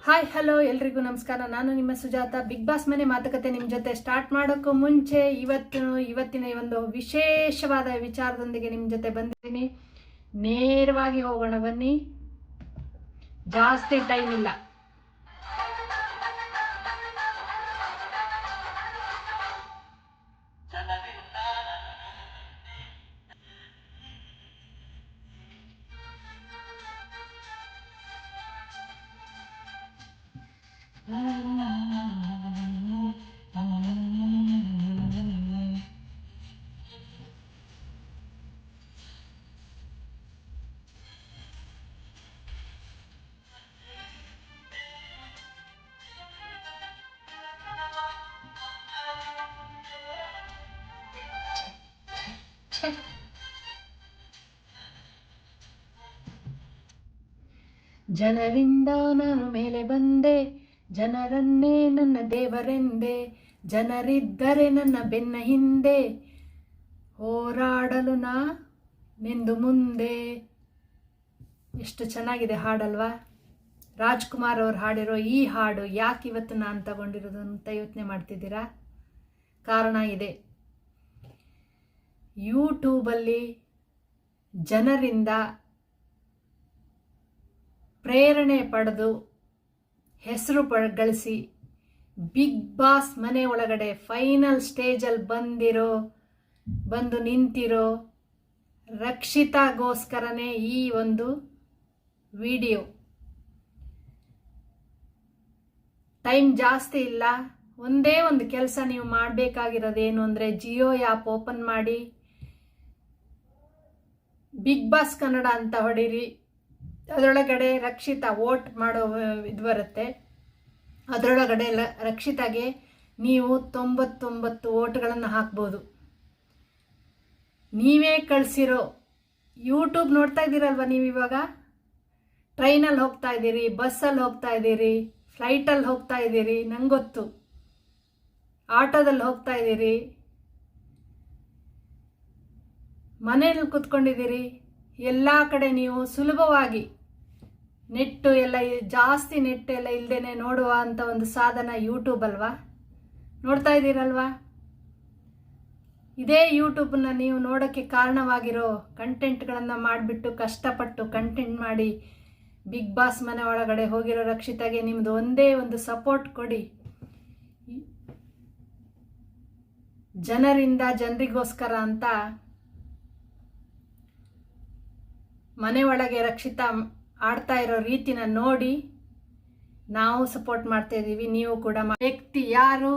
Hi hello ಎಲ್ರಿಗೂ ನಮಸ್ಕಾರ. ನಾನು ನಿಮ್ಮ ಸುಜಾತ. ಬಿಗ್ ಬಾಸ್ ಮನೆ ಮಾತುಕತೆ ನಿಮ್ಮ ಜೊತೆ ಸ್ಟಾರ್ಟ್ ಮಾಡೋಕ್ಕೂ ಮುಂಚೆ ಇವತ್ತಿನ ಒಂದು ವಿಶೇಷವಾದ ವಿಚಾರದೊಂದಿಗೆ ನಿಮ್ಮ ಜೊತೆ ಬಂದಿದ್ದೀನಿ. ನೇರವಾಗಿ ಹೋಗೋಣ ಬನ್ನಿ, ಜಾಸ್ತಿ ಟೈಮ್ ಇಲ್ಲ. ಜನರಿಂದ ನಾನು ಮೇಲೆ ಬಂದೆ, ಜನರನ್ನೇ ನನ್ನ ದೇವರೆಂದೆ, ಜನರಿದ್ದರೆ ನನ್ನ ಬೆನ್ನ ಹಿಂದೆ, ಹೋರಾಡಲು ನೆಂದು ಮುಂದೆ. ಎಷ್ಟು ಚೆನ್ನಾಗಿದೆ ಹಾಡಲ್ವಾ? ರಾಜ್ಕುಮಾರ್ ಅವ್ರು ಹಾಡಿರೋ ಈ ಹಾಡು ಯಾಕೆ ಇವತ್ತು ನಾನು ತಗೊಂಡಿರೋದು ಅಂತ ಯೋಚನೆ ಮಾಡ್ತಿದ್ದೀರಾ? ಕಾರಣ ಇದೆ. ಯೂಟ್ಯೂಬಲ್ಲಿ ಜನರಿಂದ ಪ್ರೇರಣೆ ಪಡೆದು ಹೆಸರು ಗಳಿಸಿ ಬಿಗ್ ಬಾಸ್ ಮನೆ ಒಳಗಡೆ ಫೈನಲ್ ಸ್ಟೇಜಲ್ಲಿ ಬಂದು ನಿಂತಿರೋ ರಕ್ಷಿತಾಗೋಸ್ಕರನೇ ಈ ಒಂದು ವಿಡಿಯೋ. ಟೈಮ್ ಜಾಸ್ತಿ ಇಲ್ಲ. ಒಂದೇ ಒಂದು ಕೆಲಸ ನೀವು ಮಾಡಬೇಕಾಗಿರೋದೇನು ಅಂದರೆ ಜಿಯೋ ಆ್ಯಪ್ ಓಪನ್ ಮಾಡಿ ಬಿಗ್ ಬಾಸ್ ಕನ್ನಡ ಅಂತ ಹೊಡೀರಿ. ಅದರೊಳಗಡೆ ರಕ್ಷಿತಾ ವೋಟ್ ಮಾಡೋ ಇದು ಬರುತ್ತೆ. ಅದರೊಳಗಡೆ ರಕ್ಷಿತಾಗೆ ನೀವು 99 ವೋಟ್ಗಳನ್ನು ಹಾಕ್ಬೋದು. ನೀವೇ ಕಳಿಸಿರೋ ಯೂಟ್ಯೂಬ್ ನೋಡ್ತಾ ಇದ್ದೀರಲ್ವ, ನೀವು ಇವಾಗ ಟ್ರೈನಲ್ಲಿ ಹೋಗ್ತಾ ಇದ್ದೀರಿ, ಬಸ್ಸಲ್ಲಿ ಹೋಗ್ತಾ ಇದ್ದೀರಿ, ಫ್ಲೈಟಲ್ಲಿ ಹೋಗ್ತಾ ಇದ್ದೀರಿ, ನಂಗೆ ಗೊತ್ತು, ಆಟೋದಲ್ಲಿ ಹೋಗ್ತಾ ಇದ್ದೀರಿ, ಮನೇಲಿ ಕೂತ್ಕೊಂಡಿದ್ದೀರಿ. ಎಲ್ಲ ಕಡೆ ನೀವು ಸುಲಭವಾಗಿ ನೆಟ್ಟು ಎಲ್ಲ ಜಾಸ್ತಿ ನೆಟ್ ಎಲ್ಲ ಇಲ್ಲದೇನೆ ನೋಡುವ ಅಂತ ಒಂದು ಸಾಧನ ಯೂಟ್ಯೂಬ್ ಅಲ್ವಾ? ನೋಡ್ತಾ ಇದ್ದೀರಲ್ವಾ? ಇದೇ ಯೂಟ್ಯೂಬನ್ನ ನೀವು ನೋಡೋಕ್ಕೆ ಕಾರಣವಾಗಿರೋ ಕಂಟೆಂಟ್ಗಳನ್ನು ಮಾಡಿಬಿಟ್ಟು ಕಷ್ಟಪಟ್ಟು ಕಂಟೆಂಟ್ ಮಾಡಿ ಬಿಗ್ ಬಾಸ್ ಮನೆ ಒಳಗಡೆ ಹೋಗಿರೋ ರಕ್ಷಿತಾಗೆ ನಿಮ್ಮದು ಒಂದೇ ಒಂದು ಸಪೋರ್ಟ್ ಕೊಡಿ. ಜನರಿಂದ ಜನರಿಗೋಸ್ಕರ ಅಂತ ಮನೆ ಒಳಗೆ ರಕ್ಷಿತಾ ಆಡ್ತಾ ಇರೋ ರೀತಿನ ನೋಡಿ ನಾವು ಸಪೋರ್ಟ್ ಮಾಡ್ತಾ ಇದ್ದೀವಿ. ನೀವು ಕೂಡ ವ್ಯಕ್ತಿ ಯಾರು?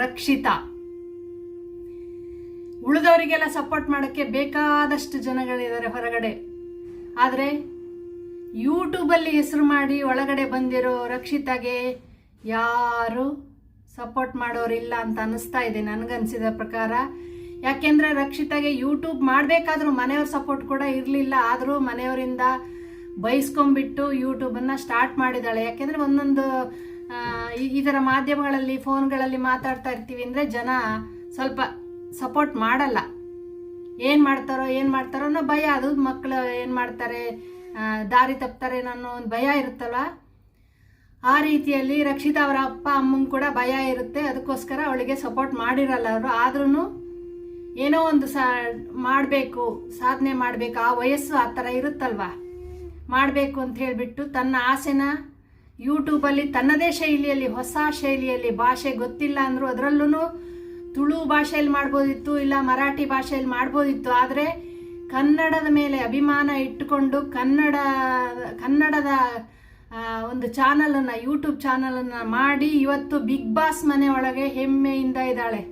ರಕ್ಷಿತಾ. ಉಳಿದವರಿಗೆಲ್ಲ ಸಪೋರ್ಟ್ ಮಾಡೋಕ್ಕೆ ಬೇಕಾದಷ್ಟು ಜನಗಳಿದ್ದಾರೆ ಹೊರಗಡೆ. ಆದರೆ ಯೂಟ್ಯೂಬಲ್ಲಿ ಹೆಸರು ಮಾಡಿ ಒಳಗಡೆ ಬಂದಿರೋ ರಕ್ಷಿತಾಗೆ ಯಾರು ಸಪೋರ್ಟ್ ಮಾಡೋರಿಲ್ಲ ಅಂತ ಅನ್ನಿಸ್ತಾ ಇದೆ ನನಗನ್ಸಿದ ಪ್ರಕಾರ. ಯಾಕೆಂದರೆ ರಕ್ಷಿತಾಗೆ ಯೂಟ್ಯೂಬ್ ಮಾಡಬೇಕಾದ್ರೂ ಮನೆಯವ್ರ ಸಪೋರ್ಟ್ ಕೂಡ ಇರಲಿಲ್ಲ. ಆದರೂ ಮನೆಯವರಿಂದ ಬೈಸ್ಕೊಂಡ್ಬಿಟ್ಟು ಯೂಟ್ಯೂಬನ್ನು ಸ್ಟಾರ್ಟ್ ಮಾಡಿದ್ದಾಳೆ. ಯಾಕೆಂದರೆ ಒಂದೊಂದು ಈ ಥರ ಮಾಧ್ಯಮಗಳಲ್ಲಿ ಫೋನ್ಗಳಲ್ಲಿ ಮಾತಾಡ್ತಾ ಇರ್ತೀವಿ ಅಂದರೆ ಜನ ಸ್ವಲ್ಪ ಸಪೋರ್ಟ್ ಮಾಡಲ್ಲ. ಏನು ಮಾಡ್ತಾರೋ ಅನ್ನೋ ಭಯ. ಅದು ಮಕ್ಕಳು ಏನು ಮಾಡ್ತಾರೆ, ದಾರಿ ತಪ್ತಾರೆ ಅನ್ನೋ ಒಂದು ಭಯ ಇರುತ್ತಲ್ಲ. ಆ ರೀತಿಯಲ್ಲಿ ರಕ್ಷಿತಾ ಅವರ ಅಪ್ಪ ಅಮ್ಮಂಗೆ ಕೂಡ ಭಯ ಇರುತ್ತೆ. ಅದಕ್ಕೋಸ್ಕರ ಅವಳಿಗೆ ಸಪೋರ್ಟ್ ಮಾಡಿರಲ್ಲ ಅವರು. ಆದ್ರೂ ಏನೋ ಒಂದು ಮಾಡಬೇಕು, ಸಾಧನೆ ಮಾಡಬೇಕು, ಆ ವಯಸ್ಸು ಆ ಥರ ಇರುತ್ತಲ್ವ, ಮಾಡಬೇಕು ಅಂತ ಹೇಳಿಬಿಟ್ಟು ತನ್ನ ಆಸೆನ ಯೂಟ್ಯೂಬಲ್ಲಿ ತನ್ನದೇ ಶೈಲಿಯಲ್ಲಿ, ಹೊಸ ಶೈಲಿಯಲ್ಲಿ, ಭಾಷೆ ಗೊತ್ತಿಲ್ಲ ಅಂದರೂ ಅದರಲ್ಲೂ ತುಳು ಭಾಷೆಯಲ್ಲಿ ಮಾಡ್ಬೋದಿತ್ತು, ಇಲ್ಲ ಮರಾಠಿ ಭಾಷೆಯಲ್ಲಿ ಮಾಡ್ಬೋದಿತ್ತು. ಆದರೆ ಕನ್ನಡದ ಮೇಲೆ ಅಭಿಮಾನ ಇಟ್ಟುಕೊಂಡು ಕನ್ನಡದ ಒಂದು ಚಾನಲನ್ನು, ಯೂಟ್ಯೂಬ್ ಚಾನಲನ್ನು ಮಾಡಿ ಇವತ್ತು ಬಿಗ್ ಬಾಸ್ ಮನೆ ಒಳಗೆ ಹೆಮ್ಮೆಯಿಂದ ಇದ್ದಾಳೆ.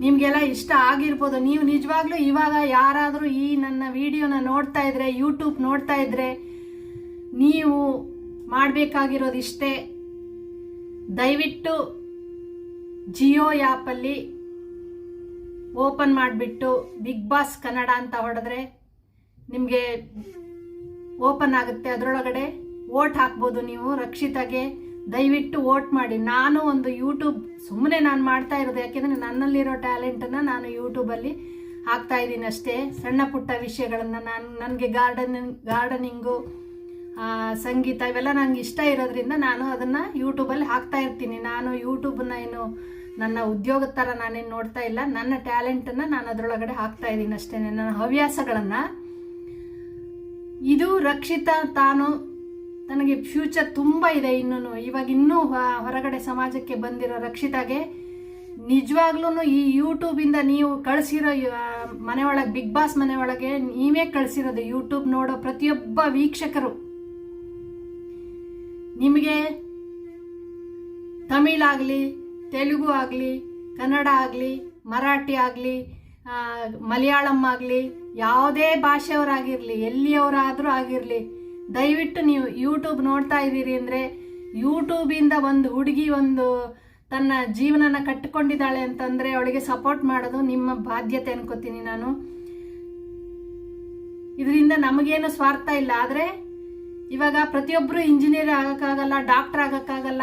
ನಿಮಗೆಲ್ಲ ಇಷ್ಟ ಆಗಿರ್ಬೋದು. ನೀವು ನಿಜವಾಗ್ಲೂ ಇವಾಗ ಯಾರಾದರೂ ಈ ನನ್ನ ವಿಡಿಯೋನ ನೋಡ್ತಾ ಇದ್ರೆ, ಯೂಟ್ಯೂಬ್ ನೋಡ್ತಾ ಇದ್ರೆ, ನೀವು ಮಾಡಬೇಕಾಗಿರೋದು ಇಷ್ಟೇ. ದಯವಿಟ್ಟು ಜಿಯೋ ಆ್ಯಪಲ್ಲಿ ಓಪನ್ ಮಾಡಿಬಿಟ್ಟು ಬಿಗ್ ಬಾಸ್ ಕನ್ನಡ ಅಂತ ಹೊಡೆದ್ರೆ ನಿಮಗೆ ಓಪನ್ ಆಗುತ್ತೆ. ಅದರೊಳಗಡೆ ವೋಟ್ ಹಾಕ್ಬೋದು ನೀವು ರಕ್ಷಿತಾಗೆ. ದಯವಿಟ್ಟು ವೋಟ್ ಮಾಡಿ. ನಾನು ಒಂದು ಯೂಟ್ಯೂಬ್ ಸುಮ್ಮನೆ ನಾನು ಮಾಡ್ತಾ ಇರೋದು, ಯಾಕೆಂದರೆ ನನ್ನಲ್ಲಿರೋ ಟ್ಯಾಲೆಂಟನ್ನು ನಾನು ಯೂಟ್ಯೂಬಲ್ಲಿ ಹಾಕ್ತಾ ಇದ್ದೀನಿ ಅಷ್ಟೇ. ಸಣ್ಣ ಪುಟ್ಟ ವಿಷಯಗಳನ್ನು ನನಗೆ ಗಾರ್ಡನಿಂಗು ಸಂಗೀತ ಇವೆಲ್ಲ ನಂಗೆ ಇಷ್ಟ ಇರೋದ್ರಿಂದ ನಾನು ಅದನ್ನು ಯೂಟ್ಯೂಬಲ್ಲಿ ಹಾಕ್ತಾ ಇರ್ತೀನಿ. ನಾನು ಯೂಟ್ಯೂಬನ್ನ ಏನು ನನ್ನ ಉದ್ಯೋಗದ ಥರ ನಾನೇನು ನೋಡ್ತಾ ಇಲ್ಲ, ನನ್ನ ಟ್ಯಾಲೆಂಟನ್ನು ನಾನು ಅದರೊಳಗಡೆ ಹಾಕ್ತಾ ಇದ್ದೀನಿ ಅಷ್ಟೇ, ನನ್ನ ಹವ್ಯಾಸಗಳನ್ನು. ಇದು ರಕ್ಷಿತಾ ತಾನು ನನಗೆ ಫ್ಯೂಚರ್ ತುಂಬ ಇದೆ ಇನ್ನೂ ಹೊರಗಡೆ ಸಮಾಜಕ್ಕೆ ಬಂದಿರೋ ರಕ್ಷಿತಾಗೆ ನಿಜವಾಗ್ಲೂ ಈ ಯೂಟ್ಯೂಬಿಂದ ನೀವು ಕಳಿಸಿರೋ ಮನೆಯೊಳಗೆ ಬಿಗ್ ಬಾಸ್ ಮನೆಯೊಳಗೆ ನೀವೇ ಕಳಿಸಿರೋದು ಯೂಟ್ಯೂಬ್ ನೋಡೋ ಪ್ರತಿಯೊಬ್ಬ ವೀಕ್ಷಕರು. ನಿಮಗೆ ತಮಿಳಾಗಲಿ, ತೆಲುಗು ಆಗಲಿ, ಕನ್ನಡ ಆಗಲಿ, ಮರಾಠಿ ಆಗಲಿ, ಮಲಯಾಳಂ ಆಗಲಿ, ಯಾವುದೇ ಭಾಷೆಯವರಾಗಿರಲಿ, ಎಲ್ಲಿಯವರಾದರೂ ಆಗಿರಲಿ, ದಯವಿಟ್ಟು ನೀವು ಯೂಟ್ಯೂಬ್ ನೋಡ್ತಾ ಇದ್ದೀರಿ ಅಂದರೆ ಯೂಟ್ಯೂಬಿಂದ ಒಂದು ಹುಡುಗಿ ತನ್ನ ಜೀವನನ ಕಟ್ಟಿಕೊಂಡಿದ್ದಾಳೆ ಅಂತಂದರೆ ಅವಳಿಗೆ ಸಪೋರ್ಟ್ ಮಾಡೋದು ನಿಮ್ಮ ಬಾಧ್ಯತೆ ಅನ್ಕೋತೀನಿ ನಾನು. ಇದರಿಂದ ನಮಗೇನು ಸ್ವಾರ್ಥ ಇಲ್ಲ. ಆದರೆ ಇವಾಗ ಪ್ರತಿಯೊಬ್ಬರು ಇಂಜಿನಿಯರ್ ಆಗೋಕ್ಕಾಗಲ್ಲ, ಡಾಕ್ಟರ್ ಆಗೋಕ್ಕಾಗಲ್ಲ,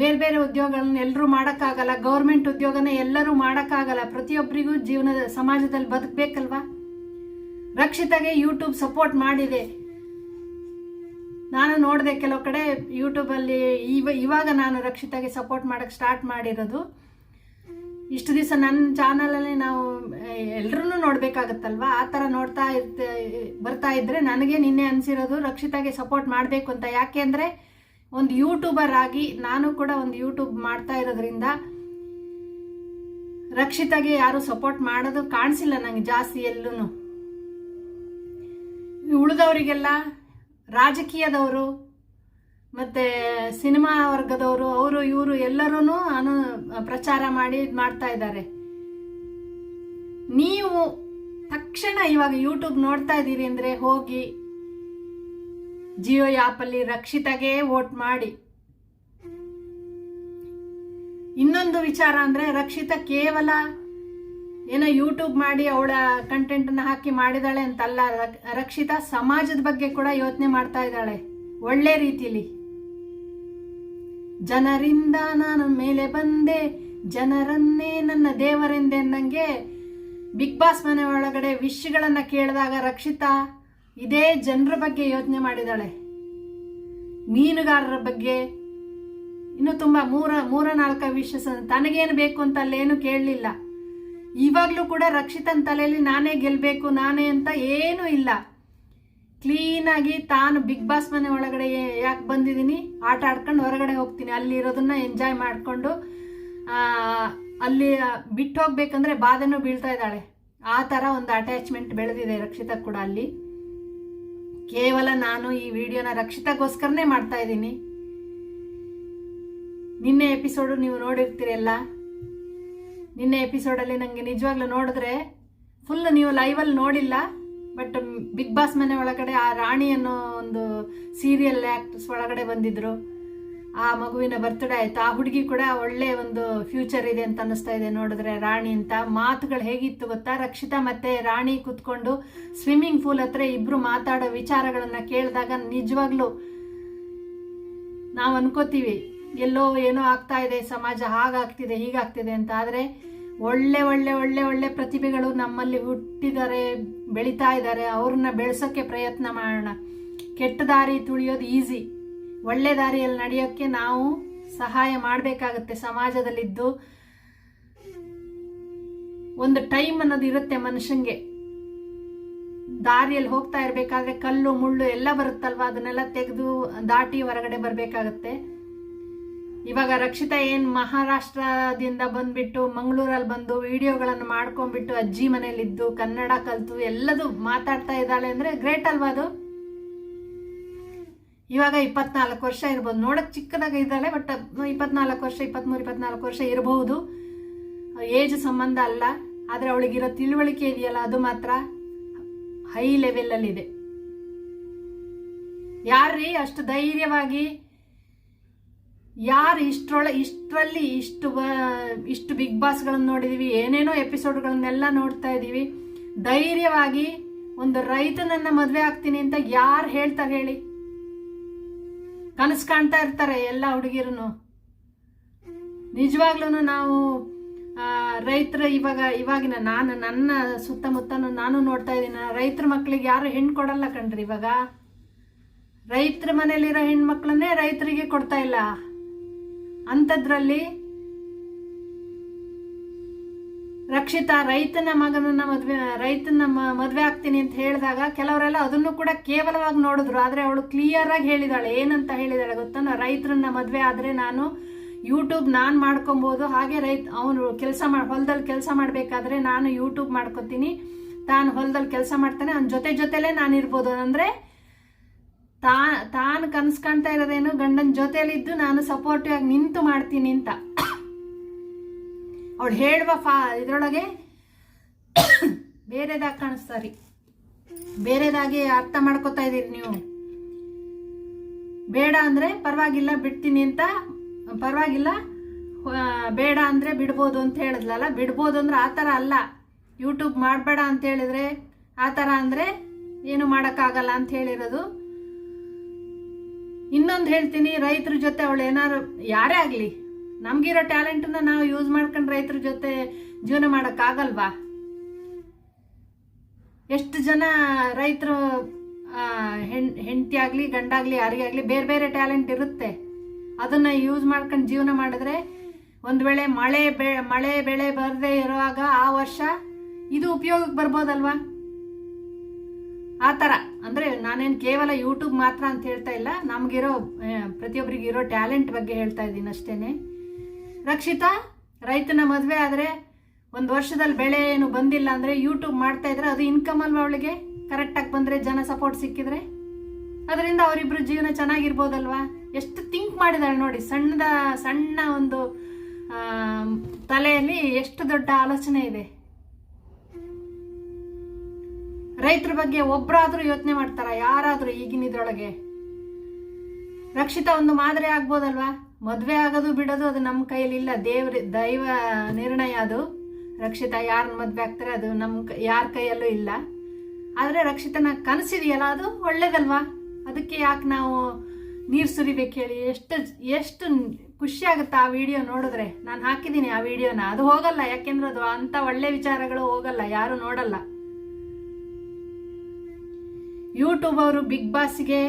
ಬೇರೆ ಬೇರೆ ಉದ್ಯೋಗಗಳನ್ನ ಎಲ್ಲರೂ ಮಾಡೋಕ್ಕಾಗಲ್ಲ, ಗೌರ್ಮೆಂಟ್ ಉದ್ಯೋಗನ ಎಲ್ಲರೂ ಮಾಡೋಕ್ಕಾಗಲ್ಲ. ಪ್ರತಿಯೊಬ್ಬರಿಗೂ ಜೀವನದ ಸಮಾಜದಲ್ಲಿ ಬದುಕಬೇಕಲ್ವಾ. ರಕ್ಷಿತಾಗೆ ಯೂಟ್ಯೂಬ್ ಸಪೋರ್ಟ್ ಮಾಡಿದೆ. ನಾನು ನೋಡಿದೆ ಕೆಲವು ಕಡೆ ಯೂಟ್ಯೂಬಲ್ಲಿ. ಇವಾಗ ನಾನು ರಕ್ಷಿತಾಗೆ ಸಪೋರ್ಟ್ ಮಾಡೋಕ್ಕೆ ಸ್ಟಾರ್ಟ್ ಮಾಡಿರೋದು. ಇಷ್ಟು ದಿವಸ ನನ್ನ ಚಾನಲಲ್ಲಿ ನಾವು ಎಲ್ಲರೂ ನೋಡಬೇಕಾಗತ್ತಲ್ವ, ಆ ಥರ ಬರ್ತಾ ಇದ್ದರೆ ನನಗೆ ನಿನ್ನೆ ಅನಿಸಿರೋದು ರಕ್ಷಿತಾಗೆ ಸಪೋರ್ಟ್ ಮಾಡಬೇಕು ಅಂತ. ಯಾಕೆ ಅಂದರೆ ಒಂದು ಯೂಟ್ಯೂಬರ್ ಆಗಿ ನಾನು ಕೂಡ ಒಂದು ಯೂಟ್ಯೂಬ್ ಮಾಡ್ತಾ ಇರೋದ್ರಿಂದ ರಕ್ಷಿತಾಗೆ ಯಾರು ಸಪೋರ್ಟ್ ಮಾಡೋದು ಕಾಣಿಸಿಲ್ಲ ನನಗೆ ಜಾಸ್ತಿ ಎಲ್ಲೂ. ಉಳಿದವರಿಗೆಲ್ಲ ರಾಜಕೀಯದವರು ಮತ್ತು ಸಿನಿಮಾ ವರ್ಗದವರು ಅವರು ಇವರು ಎಲ್ಲರೂ ಪ್ರಚಾರ ಮಾಡಿ ಮಾಡ್ತಾ ಇದ್ದಾರೆ. ನೀವು ತಕ್ಷಣ ಇವಾಗ ಯೂಟ್ಯೂಬ್ ನೋಡ್ತಾ ಇದ್ದೀರಿ ಅಂದರೆ ಹೋಗಿ ಜಿಯೋ ಆ್ಯಪಲ್ಲಿ ರಕ್ಷಿತಾಗೆ ವೋಟ್ ಮಾಡಿ. ಇನ್ನೊಂದು ವಿಚಾರ ಅಂದರೆ ರಕ್ಷಿತಾ ಕೇವಲ ಏನೋ ಯೂಟ್ಯೂಬ್ ಮಾಡಿ ಅವಳ ಕಂಟೆಂಟನ್ನು ಹಾಕಿ ಮಾಡಿದಾಳೆ ಅಂತಲ್ಲ, ರಕ್ಷಿತಾ ಸಮಾಜದ ಬಗ್ಗೆ ಕೂಡ ಯೋಚನೆ ಮಾಡ್ತಾ ಇದ್ದಾಳೆ ಒಳ್ಳೆ ರೀತಿಲಿ. ಜನರಿಂದ ನಾನು ಮೇಲೆ ಬಂದೆ, ಜನರನ್ನೇ ನನ್ನ ದೇವರೆಂದೆ ಅನ್ನಂಗೆ ಬಿಗ್ ಬಾಸ್ ಮನೆ ಒಳಗಡೆ ವಿಷಯಗಳನ್ನು ಕೇಳಿದಾಗ ರಕ್ಷಿತಾ ಇದೇ ಜನರ ಬಗ್ಗೆ ಯೋಚನೆ ಮಾಡಿದಾಳೆ. ಮೀನುಗಾರರ ಬಗ್ಗೆ ಇನ್ನು ತುಂಬ ಮೂರ ನಾಲ್ಕು ವಿಷಯ ತನಗೇನು ಬೇಕು ಅಂತ ಅಲ್ಲೇನು ಕೇಳಲಿಲ್ಲ. ಇವಾಗಲೂ ಕೂಡ ರಕ್ಷಿತನ ತಲೆಯಲ್ಲಿ ನಾನೇ ಗೆಲ್ಲಬೇಕು ನಾನೇ ಅಂತ ಏನೂ ಇಲ್ಲ. ಕ್ಲೀನಾಗಿ ತಾನು ಬಿಗ್ ಬಾಸ್ ಮನೆ ಒಳಗಡೆ ಯಾಕೆ ಬಂದಿದ್ದೀನಿ, ಆಟ ಆಡ್ಕೊಂಡು ಹೊರಗಡೆ ಹೋಗ್ತೀನಿ, ಅಲ್ಲಿರೋದನ್ನ ಎಂಜಾಯ್ ಮಾಡಿಕೊಂಡು ಅಲ್ಲಿ ಬಿಟ್ಟು ಹೋಗ್ಬೇಕಂದ್ರೆ ಬಾಧೆನೂ ಬೀಳ್ತಾ ಇದ್ದಾಳೆ. ಆ ಥರ ಒಂದು ಅಟ್ಯಾಚ್ಮೆಂಟ್ ಬೆಳೆದಿದೆ ರಕ್ಷಿತಾ ಕೂಡ ಅಲ್ಲಿ. ಕೇವಲ ನಾನು ಈ ವಿಡಿಯೋನ ರಕ್ಷಿತಾಗೋಸ್ಕರನೇ ಮಾಡ್ತಾ ಇದ್ದೀನಿ. ನಿನ್ನೆ ಎಪಿಸೋಡು ನೀವು ನೋಡಿರ್ತೀರಲ್ಲ, ನಿನ್ನೆ ಎಪಿಸೋಡಲ್ಲಿ ನನಗೆ ನಿಜವಾಗ್ಲೂ ನೋಡಿದ್ರೆ ಫುಲ್ ನೀವು ಲೈವಲ್ಲಿ ನೋಡಿಲ್ಲ, ಬಟ್ ಬಿಗ್ ಬಾಸ್ ಮನೆ ಒಳಗಡೆ ಆ ರಾಣಿ ಅನ್ನೋ ಒಂದು ಸೀರಿಯಲ್ ಆ್ಯಕ್ಟ್ರೆಸ್ ಒಳಗಡೆ ಬಂದಿದ್ರು. ಆ ಮಗುವಿನ ಬರ್ತ್ಡೇ ಆಯಿತು. ಆ ಹುಡುಗಿ ಕೂಡ ಒಳ್ಳೆ ಒಂದು ಫ್ಯೂಚರ್ ಇದೆ ಅಂತ ಅನ್ನಿಸ್ತಾ ಇದೆ ನೋಡಿದ್ರೆ. ರಾಣಿ ಅಂತ ಮಾತುಗಳು ಹೇಗಿತ್ತು ಗೊತ್ತಾ, ರಕ್ಷಿತಾ ಮತ್ತು ರಾಣಿ ಕೂತ್ಕೊಂಡು ಸ್ವಿಮ್ಮಿಂಗ್ ಪೂಲ್ ಹತ್ರ ಇಬ್ಬರು ಮಾತಾಡೋ ವಿಚಾರಗಳನ್ನು ಕೇಳಿದಾಗ ನಿಜವಾಗ್ಲೂ ನಾವು ಅನ್ಕೋತೀವಿ ಎಲ್ಲೋ ಏನೋ ಆಗ್ತಾ ಇದೆ ಸಮಾಜ, ಹಾಗಾಗ್ತಿದೆ ಹೀಗಾಗ್ತಿದೆ ಅಂತ. ಆದರೆ ಒಳ್ಳೆ ಒಳ್ಳೆ ಒಳ್ಳೆ ಒಳ್ಳೆ ಪ್ರತಿಭೆಗಳು ನಮ್ಮಲ್ಲಿ ಹುಟ್ಟಿದ್ದಾರೆ, ಬೆಳೀತಾ ಇದ್ದಾರೆ. ಅವ್ರನ್ನ ಬೆಳೆಸೋಕ್ಕೆ ಪ್ರಯತ್ನ ಮಾಡೋಣ. ಕೆಟ್ಟ ದಾರಿ ತುಳಿಯೋದು ಈಸಿ, ಒಳ್ಳೆ ದಾರಿಯಲ್ಲಿ ನಡೆಯೋಕ್ಕೆ ನಾವು ಸಹಾಯ ಮಾಡಬೇಕಾಗತ್ತೆ. ಸಮಾಜದಲ್ಲಿದ್ದು ಒಂದು ಟೈಮ್ ಅನ್ನೋದು ಇರುತ್ತೆ ಮನುಷ್ಯಂಗೆ. ದಾರಿಯಲ್ಲಿ ಹೋಗ್ತಾ ಇರಬೇಕಾದ್ರೆ ಕಲ್ಲು ಮುಳ್ಳು ಎಲ್ಲ ಬರುತ್ತಲ್ವ, ಅದನ್ನೆಲ್ಲ ತೆಗೆದು ದಾಟಿ ಹೊರಗಡೆ ಬರಬೇಕಾಗತ್ತೆ. ಇವಾಗ ರಕ್ಷಿತಾ ಏನು ಮಹಾರಾಷ್ಟ್ರದಿಂದ ಬಂದ್ಬಿಟ್ಟು ಮಂಗಳೂರಲ್ಲಿ ಬಂದು ವಿಡಿಯೋಗಳನ್ನು ಮಾಡ್ಕೊಂಡ್ಬಿಟ್ಟು ಅಜ್ಜಿ ಮನೇಲಿದ್ದು ಕನ್ನಡ ಕಲಿತು ಎಲ್ಲದೂ ಮಾತಾಡ್ತಾ ಇದ್ದಾಳೆ ಅಂದರೆ ಗ್ರೇಟ್ ಅಲ್ವಾ ಅದು. ಇವಾಗ 24 ವರ್ಷ ಇರ್ಬೋದು, ನೋಡೋಕೆ ಚಿಕ್ಕದಾಗ ಇದ್ದಾಳೆ, ಬಟ್ 24 ವರ್ಷ 23-24 ವರ್ಷ ಇರಬಹುದು. ಏಜ್ ಸಂಬಂಧ ಅಲ್ಲ, ಆದರೆ ಅವಳಿಗಿರೋ ತಿಳುವಳಿಕೆ ಇದೆಯಲ್ಲ ಅದು ಮಾತ್ರ ಹೈ ಲೆವೆಲಲ್ಲಿದೆ. ಯಾರ್ರೀ ಅಷ್ಟು ಧೈರ್ಯವಾಗಿ, ಯಾರು ಇಷ್ಟರಲ್ಲಿ ಇಷ್ಟು ಬಿಗ್ ಬಾಸ್ಗಳನ್ನು ನೋಡಿದೀವಿ, ಏನೇನೋ ಎಪಿಸೋಡ್ಗಳನ್ನೆಲ್ಲ ನೋಡ್ತಾ ಇದ್ದೀವಿ, ಧೈರ್ಯವಾಗಿ ಒಂದು ರೈತನನ್ನ ಮದುವೆ ಆಗ್ತೀನಿ ಅಂತ ಯಾರು ಹೇಳ್ತಾರೆ ಹೇಳಿ? ಕನಸು ಕಾಣ್ತಾ ಇರ್ತಾರೆ ಎಲ್ಲ ಹುಡುಗಿರು. ನಿಜವಾಗ್ಲೂ ನಾವು ರೈತರ ಇವಾಗಿನ ನನ್ನ ಸುತ್ತಮುತ್ತನೂ ನಾನು ನೋಡ್ತಾ ಇದ್ದೀನಿ, ರೈತರ ಮಕ್ಕಳಿಗೆ ಯಾರು ಹೆಣ್ಣು ಕೊಡಲ್ಲ ಕಣ್ರಿ. ಇವಾಗ ರೈತರ ಮನೇಲಿರೋ ಹೆಣ್ಮಕ್ಳನ್ನೇ ರೈತರಿಗೆ ಕೊಡ್ತಾ ಇಲ್ಲ. ಅಂಥದ್ರಲ್ಲಿ ರಕ್ಷಿತಾ ರೈತನ ಮದುವೆ ಆಗ್ತೀನಿ ಅಂತ ಹೇಳಿದಾಗ ಕೆಲವರೆಲ್ಲ ಅದನ್ನು ಕೂಡ ಕೇವಲವಾಗಿ ನೋಡಿದ್ರು. ಆದರೆ ಅವಳು ಕ್ಲಿಯರ್ ಆಗಿ ಹೇಳಿದಾಳೆ. ಏನಂತ ಹೇಳಿದಾಳೆ ಗೊತ್ತಾ? ರೈತರನ್ನ ಮದುವೆ ಆದರೆ ನಾನು ಯೂಟ್ಯೂಬ್ ನಾನು ಮಾಡ್ಕೊಬೋದು, ಹಾಗೆ ಅವನು ಹೊಲದಲ್ಲಿ ಕೆಲಸ ಮಾಡಬೇಕಾದ್ರೆ ನಾನು ಯೂಟ್ಯೂಬ್ ಮಾಡ್ಕೊತೀನಿ, ತಾನು ಹೊಲದಲ್ಲಿ ಕೆಲಸ ಮಾಡ್ತಾನೆ, ಅವನ ಜೊತೆಲೇ ನಾನು ಇರ್ಬೋದು. ಅಂದರೆ ತಾನು ಕನಸು ಕಾಣ್ತಾ ಇರೋದೇನು ಗಂಡನ ಜೊತೆಯಲ್ಲಿದ್ದು ನಾನು ಸಪೋರ್ಟಿವ್ ಆಗಿ ನಿಂತು ಮಾಡ್ತೀನಿ ಅಂತ ಅವಳು ಹೇಳುವ ಇದರೊಳಗೆ ಬೇರೆದಾಗಿ ಕಾಣಿಸ್ತಾರಿ, ಬೇರೆದಾಗಿ ಅರ್ಥ ಮಾಡ್ಕೋತಾ ಇದ್ದೀರಿ ನೀವು. ಬೇಡ ಅಂದರೆ ಪರವಾಗಿಲ್ಲ ಬಿಡ್ತೀನಿ ಅಂತ, ಪರವಾಗಿಲ್ಲ ಬೇಡ ಅಂದರೆ ಬಿಡ್ಬೋದು ಅಂತ ಹೇಳಿದ್ಲಲ್ಲ. ಬಿಡ್ಬೋದು ಅಂದ್ರೆ ಆ ಥರ ಅಲ್ಲ. ಯೂಟ್ಯೂಬ್ ಮಾಡಬೇಡ ಅಂತ ಹೇಳಿದ್ರೆ ಆ ಥರ ಅಂದರೆ ಏನು ಮಾಡೋಕ್ಕಾಗಲ್ಲ ಅಂತ ಹೇಳಿರೋದು. ಇನ್ನೊಂದು ಹೇಳ್ತೀನಿ, ರೈತರ ಜೊತೆ ಅವಳು ಏನಾದ್ರು ಯಾರೇ ಆಗಲಿ ನಮಗಿರೋ ಟ್ಯಾಲೆಂಟನ್ನ ನಾವು ಯೂಸ್ ಮಾಡ್ಕೊಂಡು ರೈತರ ಜೊತೆ ಜೀವನ ಮಾಡೋಕ್ಕಾಗಲ್ವಾ? ಎಷ್ಟು ಜನ ರೈತರು ಹೆಂಡತಿ ಆಗಲಿ ಗಂಡಾಗಲಿ ಯಾರಿಗಾಗಲಿ ಬೇರೆ ಬೇರೆ ಟ್ಯಾಲೆಂಟ್ ಇರುತ್ತೆ. ಅದನ್ನು ಯೂಸ್ ಮಾಡ್ಕೊಂಡು ಜೀವನ ಮಾಡಿದ್ರೆ ಒಂದು ವೇಳೆ ಮಳೆ ಬೆಳೆ ಬರದೇ ಇರುವಾಗ ಆ ವರ್ಷ ಇದು ಉಪಯೋಗಕ್ಕೆ ಬರ್ಬೋದಲ್ವಾ? ಆ ಥರ ಅಂದರೆ ನಾನೇನು ಕೇವಲ ಯೂಟ್ಯೂಬ್ ಮಾತ್ರ ಅಂತ ಹೇಳ್ತಾ ಇಲ್ಲ, ನಮಗಿರೋ ಪ್ರತಿಯೊಬ್ಬರಿಗಿರೋ ಟ್ಯಾಲೆಂಟ್ ಬಗ್ಗೆ ಹೇಳ್ತಾ ಇದ್ದೀನಿ ಅಷ್ಟೇ. ರಕ್ಷಿತಾ ರೈತನ ಮದುವೆ ಆದರೆ ಒಂದು ವರ್ಷದಲ್ಲಿ ಬೆಳೆ ಏನು ಬಂದಿಲ್ಲ ಅಂದರೆ ಯೂಟ್ಯೂಬ್ ಮಾಡ್ತಾ ಇದ್ರೆ ಅದು ಇನ್ಕಮ್ ಅಲ್ವಾ ಅವಳಿಗೆ? ಕರೆಕ್ಟಾಗಿ ಬಂದರೆ ಜನ ಸಪೋರ್ಟ್ ಸಿಕ್ಕಿದ್ರೆ ಅದರಿಂದ ಅವರಿಬ್ಬರು ಜೀವನ ಚೆನ್ನಾಗಿರ್ಬೋದಲ್ವಾ? ಎಷ್ಟು ಥಿಂಕ್ ಮಾಡಿದಾಳೆ ನೋಡಿ. ಸಣ್ಣ ಒಂದು ತಲೆಯಲ್ಲಿ ಎಷ್ಟು ದೊಡ್ಡ ಆಲೋಚನೆ ಇದೆ. ರೈತರ ಬಗ್ಗೆ ಒಬ್ಬರಾದ್ರೂ ಯೋಚನೆ ಮಾಡ್ತಾರ? ಯಾರಾದ್ರೂ ಈಗಿನ ಇದ್ರೊಳಗೆ? ರಕ್ಷಿತಾ ಒಂದು ಮಾದರಿ ಆಗ್ಬೋದಲ್ವಾ? ಮದುವೆ ಆಗೋದು ಬಿಡೋದು ಅದು ನಮ್ಮ ಕೈಲಿಲ್ಲ, ದೈವ ನಿರ್ಣಯ ಅದು. ರಕ್ಷಿತಾ ಯಾರನ್ನ ಮದುವೆ ಆಗ್ತಾರೆ ಅದು ಯಾರ ಕೈಯಲ್ಲೂ ಇಲ್ಲ. ಆದರೆ ರಕ್ಷಿತನ ಕನಸಿದೆಯಲ್ಲ ಅದು ಒಳ್ಳೇದಲ್ವಾ? ಅದಕ್ಕೆ ಯಾಕೆ ನಾವು ನೀರು ಸುರಿಬೇಕು ಹೇಳಿ? ಎಷ್ಟು ಖುಷಿ ಆಗುತ್ತೆ ಆ ವಿಡಿಯೋ ನೋಡಿದ್ರೆ. ನಾನು ಹಾಕಿದ್ದೀನಿ ಆ ವಿಡಿಯೋನ, ಅದು ಹೋಗಲ್ಲ. ಯಾಕೆಂದ್ರೆ ಅದು ಅಂಥ ಒಳ್ಳೆ ವಿಚಾರಗಳು ಹೋಗಲ್ಲ, ಯಾರು ನೋಡಲ್ಲ. ಯೂಟ್ಯೂಬ್ ಅವರು ಬಿಗ್ ಬಾಸ್ಗೆ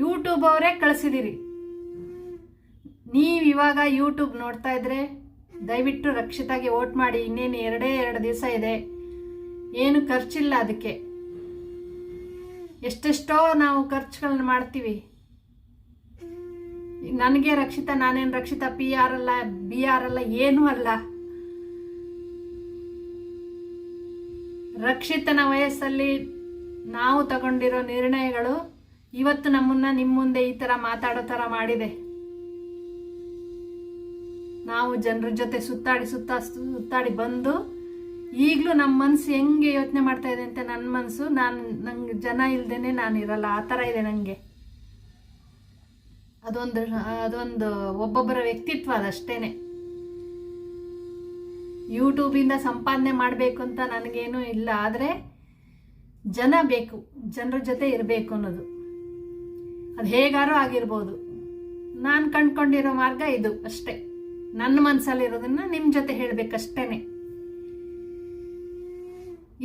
ಯೂಟ್ಯೂಬ್ ಅವರೇ ಕಳಿಸಿದಿರಿ. ನೀವು ಇವಾಗ ಯೂಟ್ಯೂಬ್ ನೋಡ್ತಾ ಇದ್ರೆ ದಯವಿಟ್ಟು ರಕ್ಷಿತಾಗೆ ವೋಟ್ ಮಾಡಿ. ಇನ್ನೇನು 2 ದಿವಸ ಇದೆ, ಏನು ಖರ್ಚಿಲ್ಲ ಅದಕ್ಕೆ. ಎಷ್ಟೆಷ್ಟೋ ನಾವು ಖರ್ಚುಗಳನ್ನ ಮಾಡ್ತೀವಿ. ನನಗೆ ರಕ್ಷಿತಾ, ನಾನೇನು ರಕ್ಷಿತಾ PR ಅಲ್ಲ, BR ಅಲ್ಲ, ಏನೂ ಅಲ್ಲ. ರಕ್ಷಿತನ ವಯಸ್ಸಲ್ಲಿ ನಾವು ತಗೊಂಡಿರೋ ನಿರ್ಣಯಗಳು ಇವತ್ತು ನಮ್ಮನ್ನ ನಿಮ್ಮ ಮುಂದೆ ಈ ಥರ ಮಾತಾಡೋ ಥರ ಮಾಡಿದೆ. ನಾವು ಜನರ ಜೊತೆ ಸುತ್ತಾಡಿ ಬಂದು ಈಗಲೂ ನಮ್ಮ ಮನಸ್ಸು ಹೆಂಗೆ ಯೋಚನೆ ಮಾಡ್ತಾ ಇದೆ ಅಂತ ನನ್ನ ಮನಸ್ಸು, ನಂಗೆ ಜನ ಇಲ್ದೇನೆ ನಾನು ಇರಲ್ಲ, ಆ ಥರ ಇದೆ ನನಗೆ. ಅದೊಂದು ಒಬ್ಬೊಬ್ಬರ ವ್ಯಕ್ತಿತ್ವ ಅದಷ್ಟೇನೆ. ಯೂಟ್ಯೂಬಿಂದ ಸಂಪಾದನೆ ಮಾಡಬೇಕು ಅಂತ ನನಗೇನೂ ಇಲ್ಲ, ಆದರೆ ಜನ ಬೇಕು, ಜನರ ಜೊತೆ ಇರಬೇಕು ಅನ್ನೋದು. ಅದು ಹೇಗಾರು ಆಗಿರ್ಬೋದು. ನಾನು ಕಂಡ್ಕೊಂಡಿರೋ ಮಾರ್ಗ ಇದು ಅಷ್ಟೇ. ನನ್ನ ಮನಸ್ಸಲ್ಲಿರೋದನ್ನ ನಿಮ್ಮ ಜೊತೆ ಹೇಳಬೇಕಷ್ಟೇನೆ.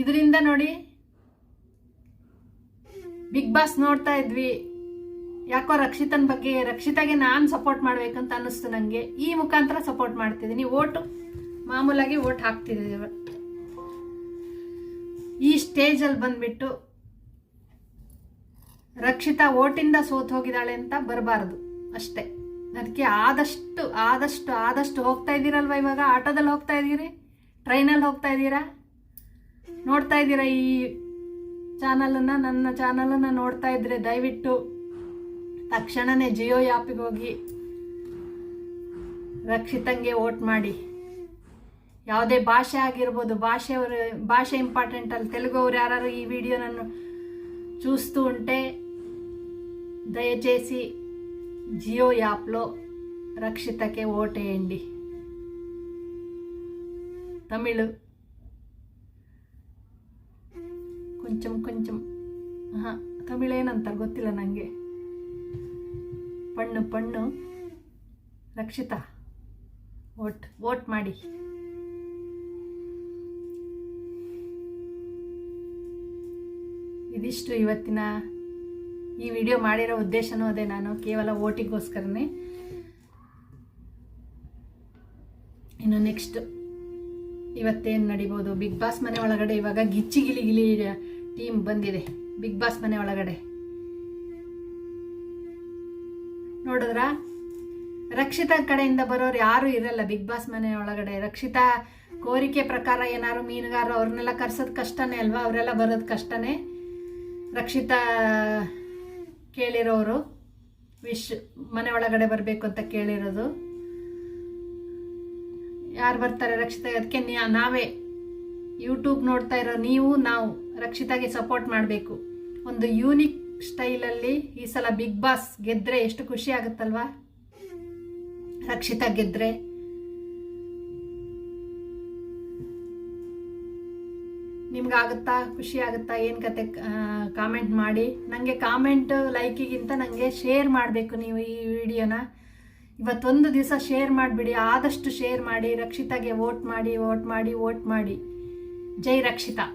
ಇದರಿಂದ ನೋಡಿ, ಬಿಗ್ ಬಾಸ್ ನೋಡ್ತಾ ಇದ್ವಿ, ಯಾಕೋ ರಕ್ಷಿತಾಗೆ ನಾನು ಸಪೋರ್ಟ್ ಮಾಡ್ಬೇಕಂತ ಅನ್ನಿಸ್ತು ನನಗೆ. ಈ ಮುಖಾಂತರ ಸಪೋರ್ಟ್ ಮಾಡ್ತಿದ್ದೀನಿ. ಮಾಮೂಲಾಗಿ ಓಟ್ ಹಾಕ್ತಿದ್ದೀವಿ. ಈ ಸ್ಟೇಜಲ್ಲಿ ಬಂದ್ಬಿಟ್ಟು ರಕ್ಷಿತಾ ಓಟಿಂದ ಸೋತು ಹೋಗಿದ್ದಾಳೆ ಅಂತ ಬರಬಾರದು ಅಷ್ಟೇ. ಅದಕ್ಕೆ ಆದಷ್ಟು ಹೋಗ್ತಾ ಇದ್ದೀರಲ್ವ, ಇವಾಗ ಆಟೋದಲ್ಲಿ ಹೋಗ್ತಾ ಇದ್ದೀರಿ, ಟ್ರೈನಲ್ಲಿ ಹೋಗ್ತಾ ಇದ್ದೀರಾ, ನೋಡ್ತಾ ಇದ್ದೀರಾ ಈ ಚಾನಲನ್ನು, ನನ್ನ ಚಾನಲನ್ನು ನೋಡ್ತಾ ಇದ್ರೆ ದಯವಿಟ್ಟು ತಕ್ಷಣನೇ ಜಿಯೋ ಆ್ಯಪಿಗೆ ಹೋಗಿ ರಕ್ಷಿತಂಗೆ ವೋಟ್ ಮಾಡಿ. ಯಾವುದೇ ಭಾಷೆ ಆಗಿರ್ಬೋದು, భాష ఇంపార్టెంట్ ಅಲ್ಲಿ తెలుగు ಅವರು ಯಾರು ఈ వీడియో నన్ను చూస్తూ ఉంటే దయచేసి జియో యాప్లో రక్షితకే ఓటేయండి. తమిళ్ కొంచెం ತಮಿಳು ಏನಂತಾರೆ ಗೊತ್ತಿಲ್ಲ ನನಗೆ. ಪಣ್ಣು ರಕ್ಷಿತಾ ವೋಟ್ ಮಾಡಿ. ಇದಿಷ್ಟು ಇವತ್ತಿನ ಈ ವಿಡಿಯೋ ಮಾಡಿರೋ ಉದ್ದೇಶನೂ ಅದೇ, ನಾನು ಕೇವಲ ಓಟಿಗೋಸ್ಕರನೇ. ಇನ್ನು ನೆಕ್ಸ್ಟ್ ಇವತ್ತೇನು ನಡಿಬೋದು? ಬಿಗ್ ಬಾಸ್ ಮನೆ ಒಳಗಡೆ ಇವಾಗ ಗಿಚ್ಚಿ ಗಿಲಿ ಟೀಮ್ ಬಂದಿದೆ ಬಿಗ್ ಬಾಸ್ ಮನೆ ಒಳಗಡೆ. ನೋಡಿದ್ರ ರಕ್ಷಿತಾ ಕಡೆಯಿಂದ ಬರೋರು ಯಾರು ಇರಲ್ಲ ಬಿಗ್ ಬಾಸ್ ಮನೆ ಒಳಗಡೆ. ರಕ್ಷಿತಾ ಕೋರಿಕೆ ಪ್ರಕಾರ ಏನಾದ್ರು ಮೀನುಗಾರರು ಅವ್ರನ್ನೆಲ್ಲ ಕರ್ಸೋದು ಕಷ್ಟನೇ ಅಲ್ವಾ, ಅವರೆಲ್ಲ ಬರೋದು ಕಷ್ಟನೇ. ರಕ್ಷಿತಾ ಕೇಳಿರೋರು ಮನೆ ಒಳಗಡೆ ಬರಬೇಕು ಅಂತ ಕೇಳಿರೋದು. ಯಾರು ಬರ್ತಾರೆ ರಕ್ಷಿತಾ? ಅದಕ್ಕೆ ನಾವೇ ಯೂಟ್ಯೂಬ್ ನೋಡ್ತಾ ಇರೋ ನಾವು ರಕ್ಷಿತಾಗೆ ಸಪೋರ್ಟ್ ಮಾಡಬೇಕು. ಒಂದು ಯೂನಿಕ್ ಸ್ಟೈಲಲ್ಲಿ ಈ ಸಲ ಬಿಗ್ ಬಾಸ್ ಗೆದ್ರೆ ಎಷ್ಟು ಖುಷಿ ಆಗುತ್ತಲ್ವಾ? ರಕ್ಷಿತಾ ಗೆದ್ರೆ ನಿಮ್ಗಾಗುತ್ತಾ? ಖುಷಿ ಆಗುತ್ತಾ? ಏನು ಕತೆ? ಕಾಮೆಂಟ್ ಮಾಡಿ. ನನಗೆ ಕಾಮೆಂಟ್ ಲೈಕಿಗಿಂತ ನನಗೆ ಶೇರ್ ಮಾಡಬೇಕು ನೀವು ಈ ವಿಡಿಯೋನ. ಇವತ್ತೊಂದು ದಿವಸ ಶೇರ್ ಮಾಡಿಬಿಡಿ, ಆದಷ್ಟು ಶೇರ್ ಮಾಡಿ. ರಕ್ಷಿತಾಗೆ ವೋಟ್ ಮಾಡಿ. ಜೈ ರಕ್ಷಿತಾ.